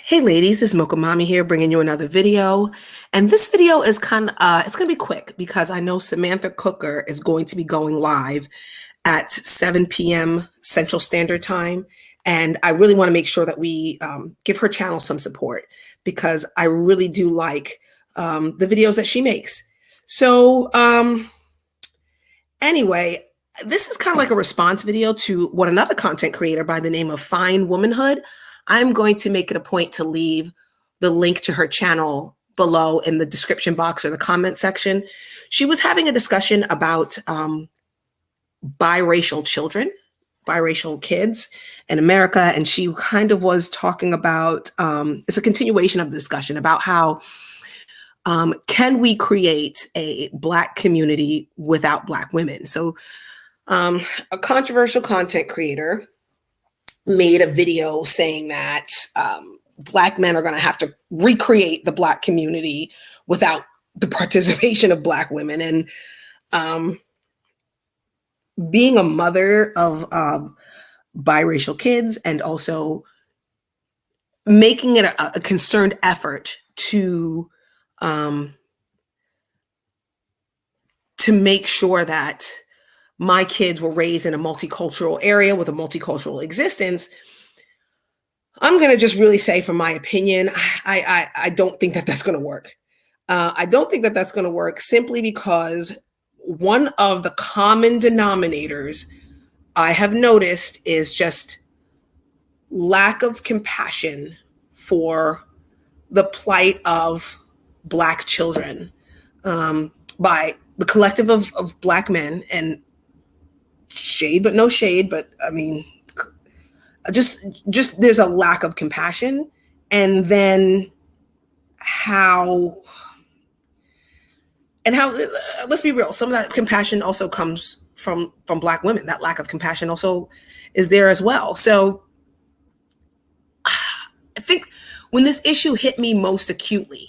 Hey ladies, it's Mocha Mommy here bringing you another video. And this video is it's going to be quick because I know Samantha Cooker is going to be going live at 7 p.m. Central Standard Time. And I really want to make sure that we give her channel some support because I really do like the videos that she makes. So anyway, this is kind of like a response video to what another content creator by the name of Fine Womanhood. I'm going to make it a point to leave the link to her channel below in the description box or the comment section. She was having a discussion about biracial children, biracial kids in America. And she kind of was talking about, it's a continuation of the discussion about how can we create a Black community without Black women? So a controversial content creator made a video saying that Black men are going to have to recreate the Black community without the participation of Black women. And being a mother of biracial kids and also making it a concerned effort to make sure that my kids were raised in a multicultural area with a multicultural existence, I'm going to just really say, from my opinion, I don't think that that's going to work. I don't think that that's going to work simply because one of the common denominators I have noticed is just lack of compassion for the plight of Black children by the collective of Black men. And shade, but no shade. But I mean, just there's a lack of compassion. And then let's be real, some of that compassion also comes from Black women. That lack of compassion also is there as well. So I think when this issue hit me most acutely,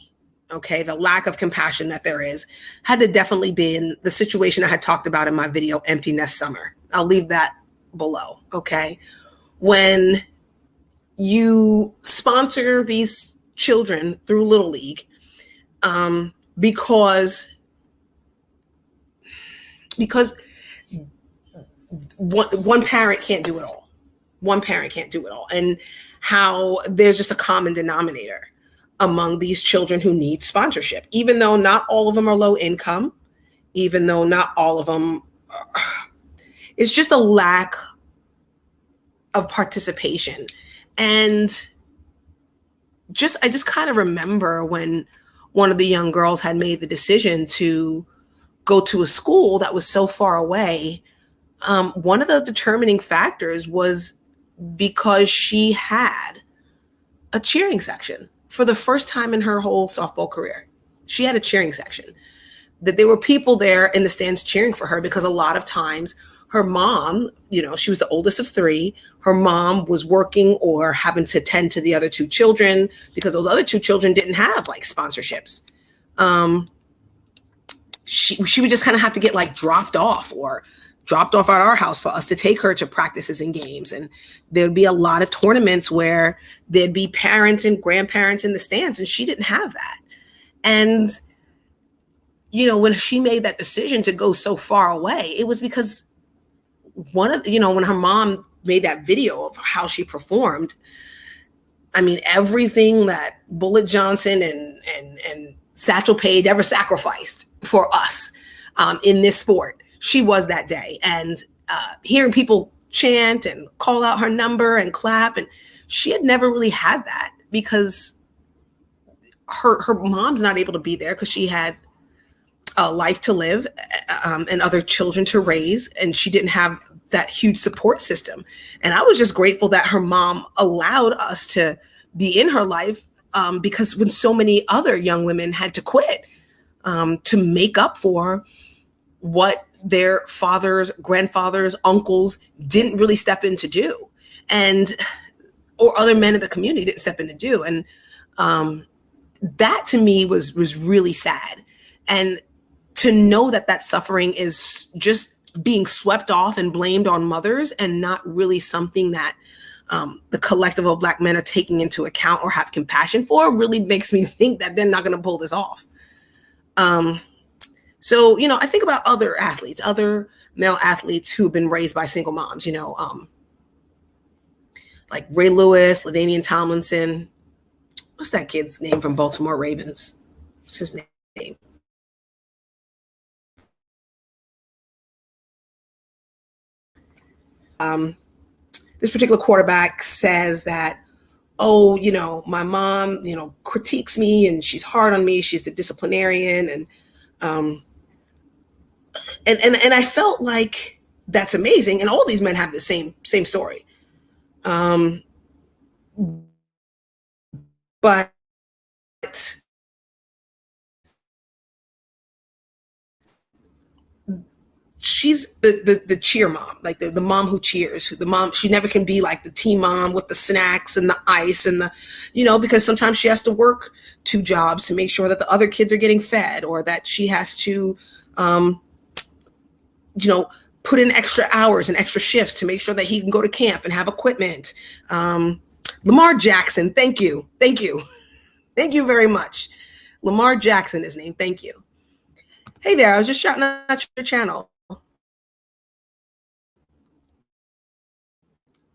okay, the lack of compassion that there is had to definitely been the situation I had talked about in my video, Empty Nest Summer. I'll leave that below, okay? When you sponsor these children through Little League because one parent can't do it all. One parent can't do it all. And how there's just a common denominator among these children who need sponsorship, even though not all of them are low income, even though not all of them it's just a lack of participation. And I just kind of remember when one of the young girls had made the decision to go to a school that was so far away. One of the determining factors was because she had a cheering section. For the first time in her whole softball career, she had a cheering section. That there were people there in the stands cheering for her because a lot of times her mom, she was the oldest of three. Her mom was working or having to tend to the other two children because those other two children didn't have like sponsorships. She would just kind of have to get like dropped off at our house for us to take her to practices and games. And there'd be a lot of tournaments where there'd be parents and grandparents in the stands, and she didn't have that. And, when she made that decision to go so far away, it was because when her mom made that video of how she performed, I mean, everything that Bullet Johnson and Satchel Paige ever sacrificed for us in this sport, she was that day. And hearing people chant and call out her number and clap, and she had never really had that because her mom's not able to be there because she had a life to live and other children to raise, and she didn't have that huge support system. And I was just grateful that her mom allowed us to be in her life because when so many other young women had to quit to make up for what their fathers, grandfathers, uncles didn't really step in to do, or other men in the community didn't step in to do. And that to me was really sad. And to know that suffering is just being swept off and blamed on mothers and not really something that the collective of Black men are taking into account or have compassion for really makes me think that they're not going to pull this off. So, I think about other athletes, other male athletes who've been raised by single moms, like Ray Lewis, LaDainian Tomlinson. What's that kid's name from Baltimore Ravens? What's his name? This particular quarterback says that, oh, my mom, critiques me and she's hard on me. She's the disciplinarian. And I felt like that's amazing. And all these men have the same story. But she's the cheer mom, like the mom who cheers, the mom. She never can be like the team mom with the snacks and the ice and the, because sometimes she has to work 2 jobs to make sure that the other kids are getting fed, or that she has to, put in extra hours and extra shifts to make sure that he can go to camp and have equipment. Lamar Jackson, thank you. Thank you very much. Lamar Jackson is named. Thank you. Hey there, I was just shouting out your channel.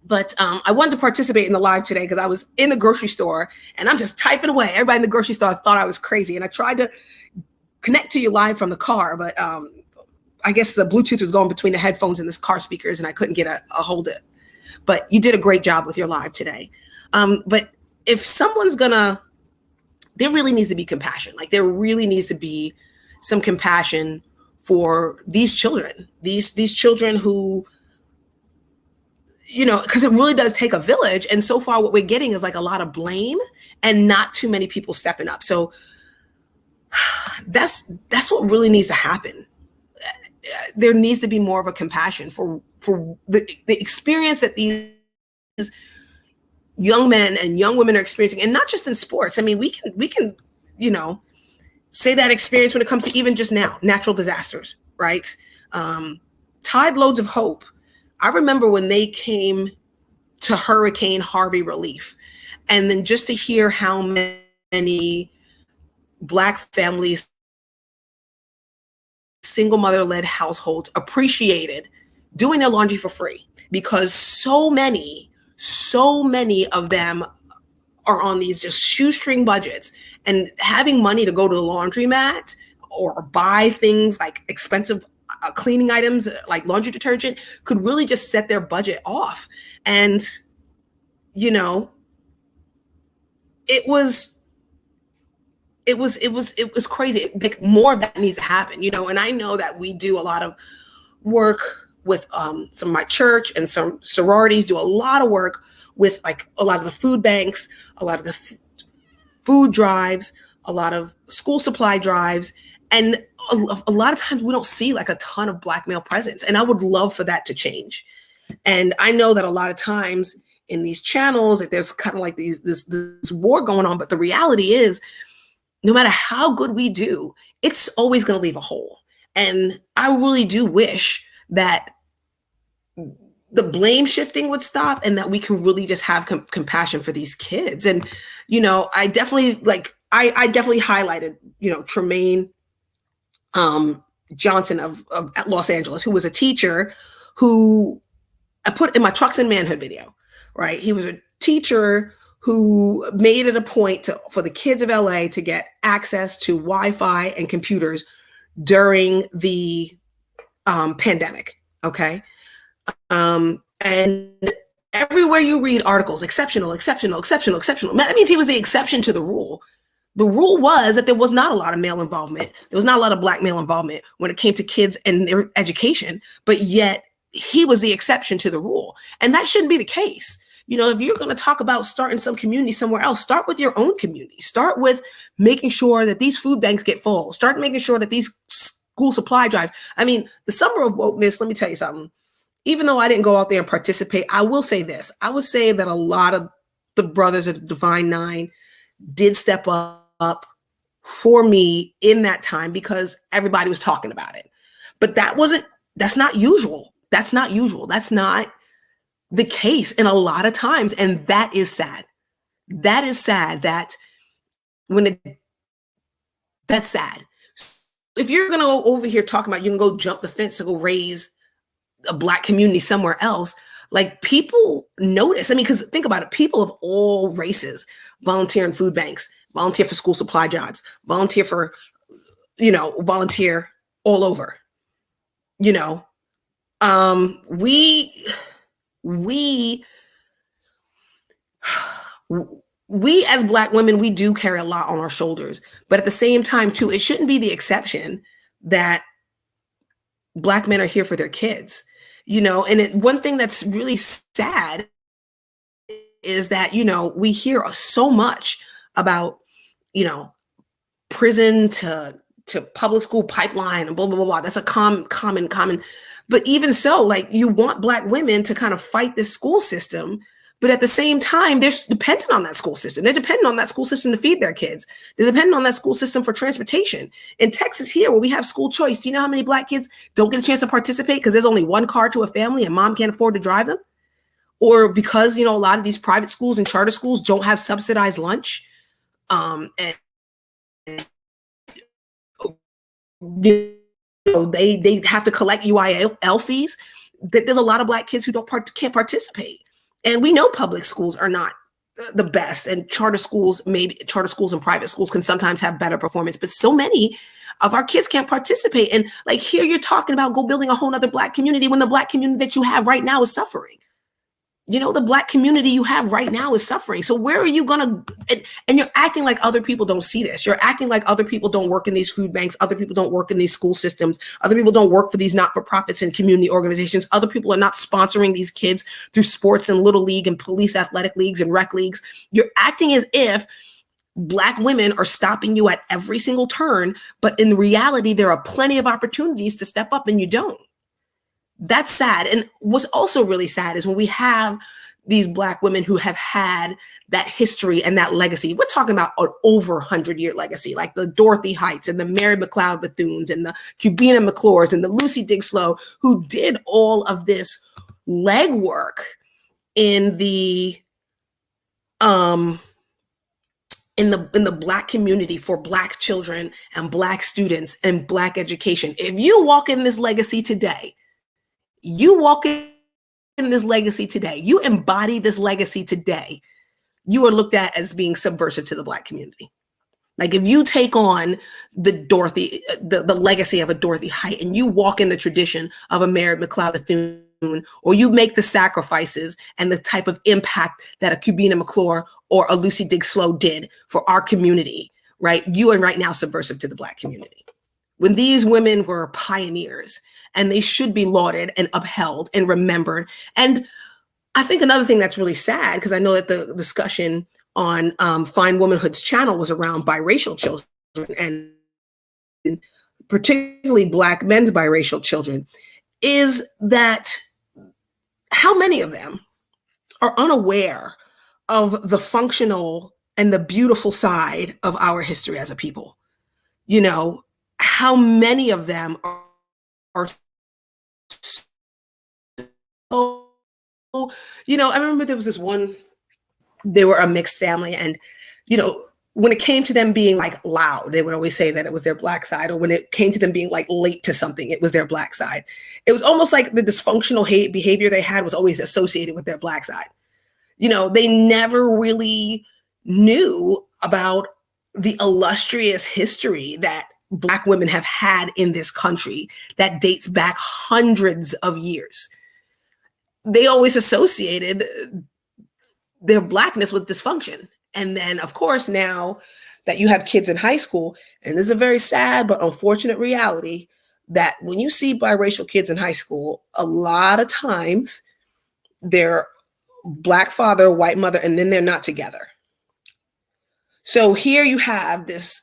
But I wanted to participate in the live today because I was in the grocery store and I'm just typing away. Everybody in the grocery store thought I was crazy. And I tried to connect to you live from the car, but I guess the Bluetooth was going between the headphones and this car speakers and I couldn't get a hold of it. But you did a great job with your live today. But if someone's there really needs to be compassion. Like there really needs to be some compassion for these children, these children who, because it really does take a village. And so far what we're getting is like a lot of blame and not too many people stepping up. So that's what really needs to happen. There needs to be more of a compassion for the experience that these young men and young women are experiencing, and not just in sports. I mean, we can, say that experience when it comes to even just now, natural disasters, right? Tide Loads of Hope. I remember when they came to Hurricane Harvey relief, and then just to hear how many Black families, single mother-led households appreciated doing their laundry for free, because so many of them are on these just shoestring budgets, and having money to go to the laundromat or buy things like expensive cleaning items like laundry detergent could really just set their budget off. And, it was crazy. Like more of that needs to happen, and I know that we do a lot of work with some of my church, and some sororities do a lot of work with like a lot of the food banks, a lot of the food drives, a lot of school supply drives. And a lot of times we don't see like a ton of Black male presence. And I would love for that to change. And I know that a lot of times in these channels, like there's kind of like this war going on. But the reality is, no matter how good we do, it's always going to leave a hole. And I really do wish that the blame shifting would stop, and that we can really just have compassion for these kids. And, I definitely I definitely highlighted, Tremaine Johnson of Los Angeles, who was a teacher who I put in my Trucks and Manhood video, right? He was a teacher who made it a point for the kids of LA to get access to Wi-Fi and computers during the pandemic. Okay. And everywhere you read articles, exceptional. That means he was the exception to the rule. The rule was that there was not a lot of male involvement. There was not a lot of Black male involvement when it came to kids and their education, but yet he was the exception to the rule. And that shouldn't be the case. If you're going to talk about starting some community somewhere else, start with your own community. Start with making sure that these food banks get full. Start making sure that these school supply drives. I mean, the summer of wokeness, let me tell you something. Even though I didn't go out there and participate, I will say this. I would say that a lot of the brothers of the Divine Nine did step up for me in that time, because everybody was talking about it. But that's not usual. That's not the case in a lot of times. And that is sad. That is sad that when it, that's sad. If you're going to go over here talking about you can go jump the fence to go raise a Black community somewhere else, like people notice. I mean, because think about it, people of all races volunteer in food banks, volunteer for school supply jobs, volunteer for, volunteer all over, you know. We we as Black women, we do carry a lot on our shoulders, but at the same time too, it shouldn't be the exception that Black men are here for their kids, and one thing that's really sad is that, we hear so much about, prison to public school pipeline and blah, blah, blah, blah. That's a common. But even so, like, you want Black women to kind of fight this school system, but at the same time, they're dependent on that school system. They're dependent on that school system to feed their kids. They're dependent on that school system for transportation. In Texas here, where we have school choice, do you know how many Black kids don't get a chance to participate because there's only one car to a family and mom can't afford to drive them? Or because, a lot of these private schools and charter schools don't have subsidized lunch. And they have to collect UIL fees. There's a lot of Black kids who can't participate. And we know public schools are not the best, and charter schools and private schools can sometimes have better performance, but so many of our kids can't participate. And like, here you're talking about go building a whole nother Black community when the Black community that you have right now is suffering. The Black community you have right now is suffering. So where are you going to, and you're acting like other people don't see this. You're acting like other people don't work in these food banks. Other people don't work in these school systems. Other people don't work for these not-for-profits and community organizations. Other people are not sponsoring these kids through sports and little league and police athletic leagues and rec leagues. You're acting as if Black women are stopping you at every single turn. But in reality, there are plenty of opportunities to step up and you don't. That's sad. And what's also really sad is when we have these Black women who have had that history and that legacy. We're talking about an over 100-year legacy, like the Dorothy Heights and the Mary McLeod Bethunes and the Cubina McClures and the Lucy Digslow, who did all of this legwork in the Black community for Black children and Black students and Black education. If you walk in this legacy today, you embody this legacy today, you are looked at as being subversive to the Black community. Like, if you take on the legacy of a Dorothy Height, and you walk in the tradition of a Mary McLeod Bethune, or you make the sacrifices and the type of impact that a Cubina McClure or a Lucy Digslow did for our community, right? You are right now subversive to the Black community. When these women were pioneers, and they should be lauded and upheld and remembered. And I think another thing that's really sad, because I know that the discussion on Fine Womanhood's channel was around biracial children, and particularly Black men's biracial children, is that how many of them are unaware of the functional and the beautiful side of our history as a people? How many of them are so, I remember there was this one, they were a mixed family, and, when it came to them being like loud, they would always say that it was their Black side, or when it came to them being like late to something, it was their Black side. It was almost like the dysfunctional hate behavior they had was always associated with their Black side. They never really knew about the illustrious history that Black women have had in this country that dates back hundreds of years. They always associated their Blackness with dysfunction. And then, of course, now that you have kids in high school, and this is a very sad but unfortunate reality, that when you see biracial kids in high school, a lot of times they're Black father, white mother, and then they're not together. So here you have this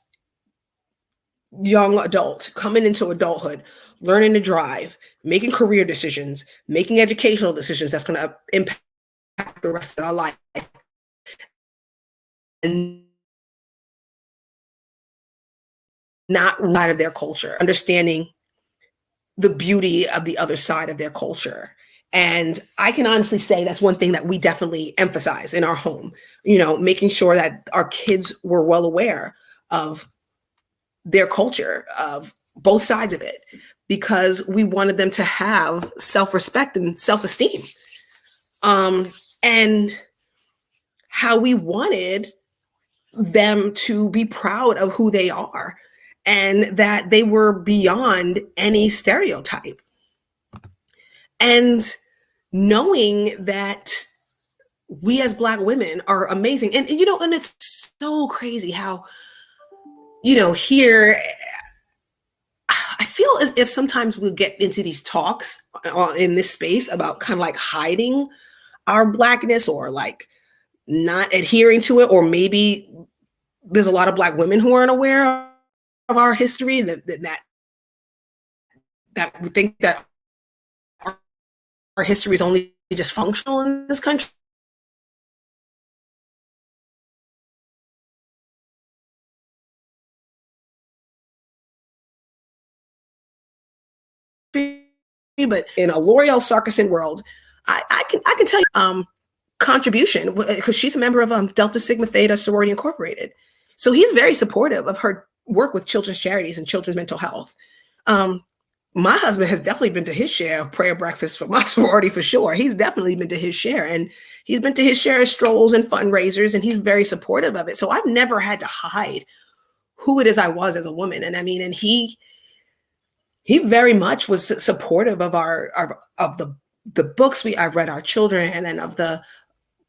young adult coming into adulthood, learning to drive, making career decisions, making educational decisions that's going to impact the rest of our life, and not right of their culture, understanding the beauty of the other side of their culture, And I can honestly say that's one thing that we definitely emphasize in our home, making sure that our kids were well aware of their culture, of both sides of it, because we wanted them to have self-respect and self-esteem. And how we wanted them to be proud of who they are and that they were beyond any stereotype. And knowing that we as Black women are amazing. And and it's so crazy how, here, I feel as if sometimes we'll get into these talks in this space about kind of like hiding our Blackness or like not adhering to it, or maybe there's a lot of Black women who aren't aware of our history that we think that our history is only just functional in this country. But in a L'Oreal Sarkison world, I can tell you contribution, because she's a member of Delta Sigma Theta Sorority Incorporated. So he's very supportive of her work with children's charities and children's mental health. My husband has definitely been to his share of prayer breakfast for my sorority, for sure. He's definitely been to his share, and he's been to his share of strolls and fundraisers, and he's very supportive of it. So I've never had to hide who it is I was as a woman. And I mean, and he very much was supportive of of the books I've read our children, and of the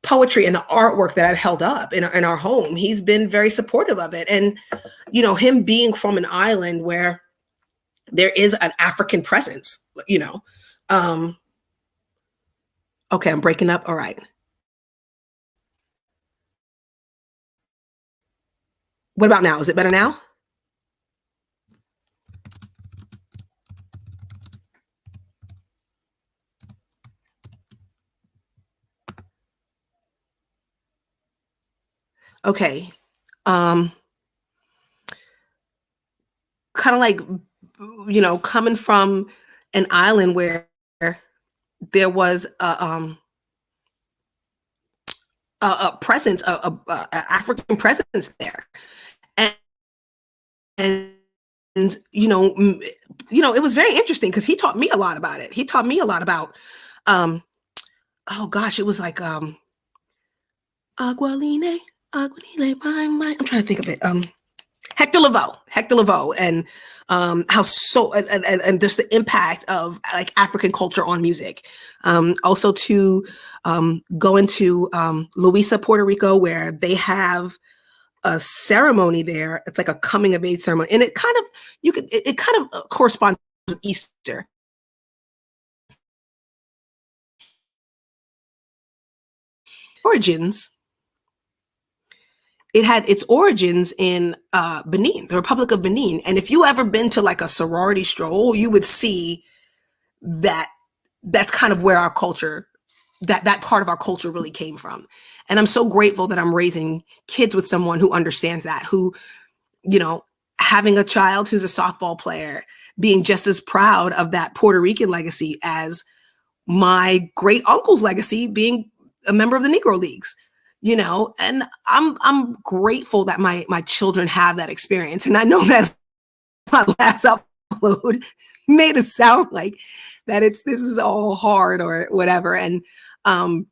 poetry and the artwork that I've held up in our home. He's been very supportive of it. And, him being from an island where there is an African presence, okay, I'm breaking up. All right. What about now? Is it better now? Okay. Kind of like, coming from an island where there was a presence, a African presence there, and it was very interesting because he taught me a lot about it. He taught me a lot about, oh gosh, it was like Agualine, my. I'm trying to think of it. Hector Lavoe, and how and just the impact of like African culture on music. Also to go into Luisa, Puerto Rico, where they have a ceremony there. It's like a coming of age ceremony, and it kind of corresponds with Easter. Origins. It had its origins in Benin, the Republic of Benin. And if you ever been to like a sorority stroll, you would see that that's kind of where our culture, that part of our culture really came from. And I'm so grateful that I'm raising kids with someone who understands that, who, having a child who's a softball player, being just as proud of that Puerto Rican legacy as my great uncle's legacy, being a member of the Negro Leagues. And I'm grateful that my children have that experience. And I know that my last upload made it sound like that this is all hard or whatever, and that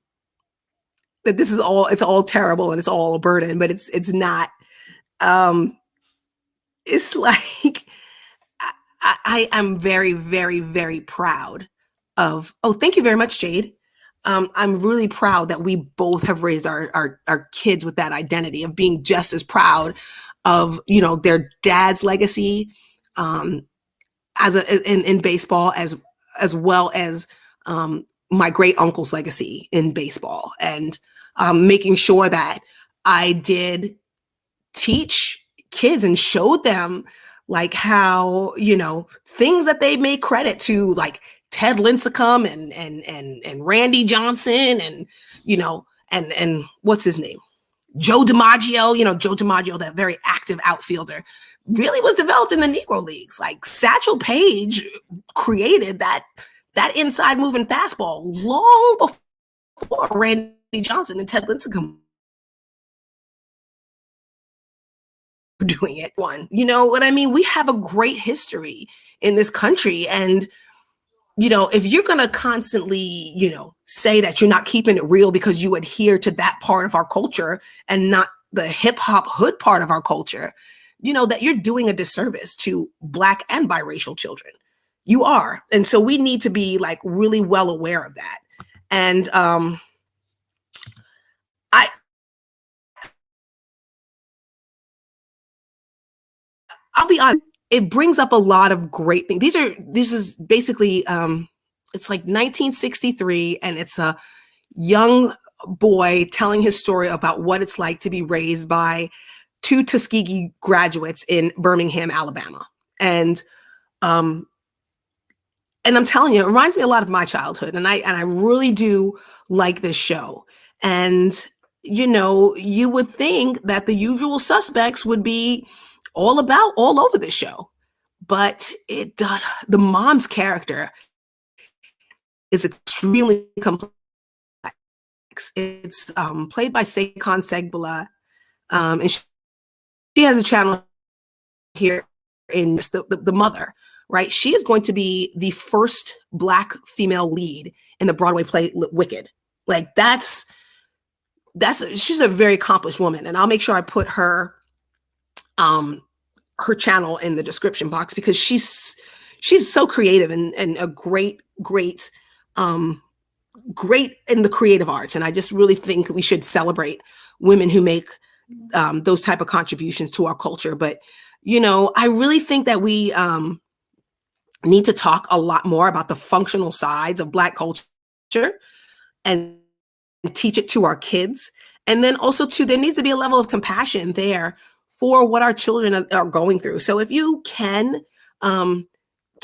it's all terrible and it's all a burden, but it's not. It's like I am very, very, very proud of. Oh, thank you very much, Jade. I'm really proud that we both have raised our kids with that identity of being just as proud of, their dad's legacy in baseball as well as my great uncle's legacy in baseball, and making sure that I did teach kids and showed them like how, things that they may credit to, like Ted Lincecum and Randy Johnson and, and what's his name? Joe DiMaggio, Joe DiMaggio, that very active outfielder, really was developed in the Negro Leagues. Like Satchel Paige created that that inside moving fastball long before Randy Johnson and Ted Lincecum were doing it. One, you know what I mean? We have a great history in this country. And, you know, if you're going to constantly, you know, say that you're not keeping it real because you adhere to that part of our culture and not the hip hop hood part of our culture, you know, that you're doing a disservice to Black and biracial children. You are. And so we need to be like really well aware of that. And I I'll be honest, it brings up a lot of great things. This is basically it's like 1963, and it's a young boy telling his story about what it's like to be raised by two Tuskegee graduates in Birmingham, Alabama. Um and I'm telling you, it reminds me a lot of my childhood, and I really do like this show. And you know, you would think that the usual suspects would be all over this show, but it does. The mom's character is extremely complex. It's played by Saquon Segbala, and she has a channel here in the mother, right? She is going to be the first Black female lead in the Broadway play Wicked. Like she's a very accomplished woman, and I'll make sure I put her channel in the description box, because she's so creative and a great great in the creative arts. And I just really think we should celebrate women who make those type of contributions to our culture. But you know, I really think that we need to talk a lot more about the functional sides of Black culture and teach it to our kids. And then also too, there needs to be a level of compassion there for what our children are going through. So if you can, to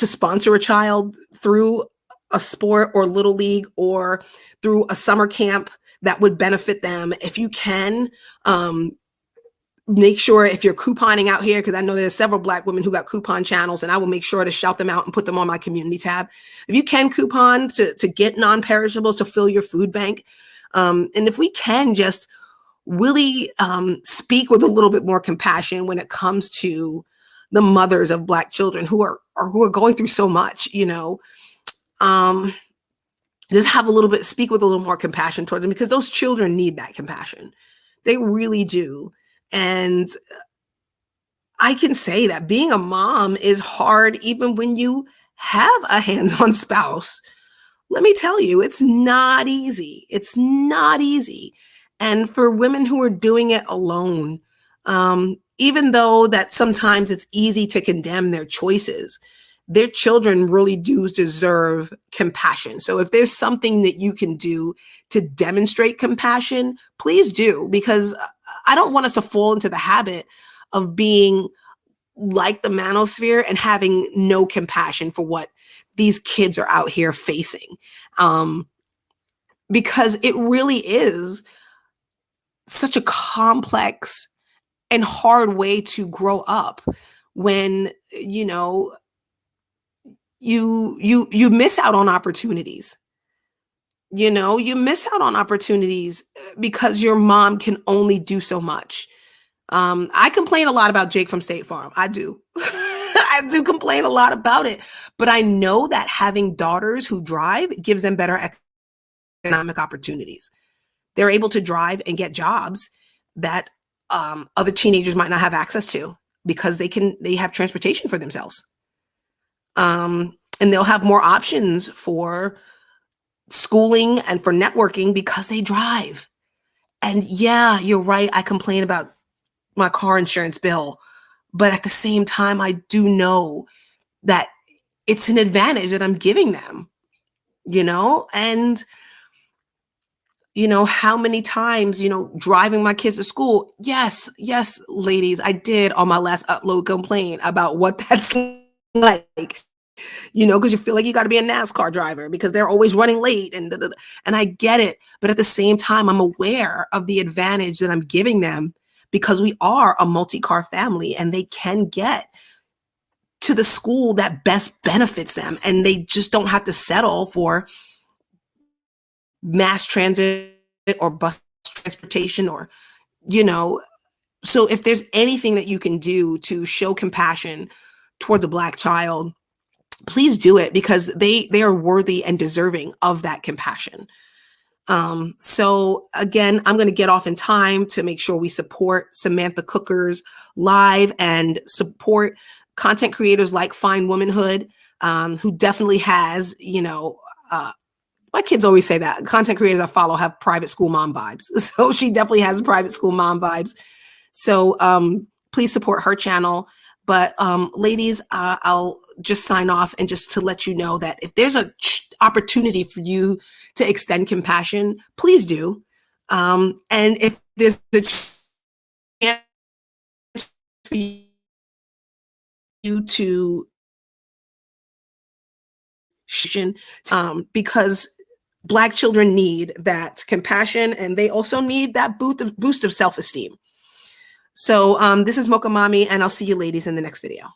sponsor a child through a sport or little league or through a summer camp that would benefit them, if you can, make sure if you're couponing out here, because I know there's several Black women who got coupon channels, and I will make sure to shout them out and put them on my community tab. If you can coupon to get non-perishables to fill your food bank, and if we can just really speak with a little bit more compassion when it comes to the mothers of Black children who are going through so much, you know, just speak with a little more compassion towards them, because those children need that compassion. They really do. And I can say that being a mom is hard, even when you have a hands-on spouse. Let me tell you, it's not easy. It's not easy. And for women who are doing it alone, even though that sometimes it's easy to condemn their choices, their children really do deserve compassion. So if there's something that you can do to demonstrate compassion, please do, because I don't want us to fall into the habit of being like the manosphere and having no compassion for what these kids are out here facing. Because it really is such a complex and hard way to grow up when, you know, you miss out on opportunities. You know, you miss out on opportunities because your mom can only do so much. I complain a lot about Jake from State Farm. I do. I do complain a lot about it. But I know that having daughters who drive gives them better economic opportunities. They're able to drive and get jobs that other teenagers might not have access to, because they have transportation for themselves. And they'll have more options for schooling and for networking because they drive. And yeah, you're right. I complain about my car insurance bill, but at the same time, I do know that it's an advantage that I'm giving them, you know? And, you know, how many times, you know, driving my kids to school. Yes, ladies, I did on my last upload complain about what that's like. You know, because you feel like you got to be a NASCAR driver because they're always running late, and I get it. But at the same time, I'm aware of the advantage that I'm giving them, because we are a multi-car family and they can get to the school that best benefits them, and they just don't have to settle for mass transit or bus transportation, or, you know, so if there's anything that you can do to show compassion towards a Black child, please do it, because they are worthy and deserving of that compassion. So again, I'm going to get off in time to make sure we support Samantha Cooker's live and support content creators like Fine Womanhood, who definitely has, my kids always say that content creators I follow have private school mom vibes. So she definitely has private school mom vibes. So please support her channel. But ladies, I'll just sign off and just to let you know that if there's an opportunity for you to extend compassion, please do. And if there's a chance for you to because Black children need that compassion, and they also need that boost of self-esteem. So this is Mocha Mommy, and I'll see you ladies in the next video.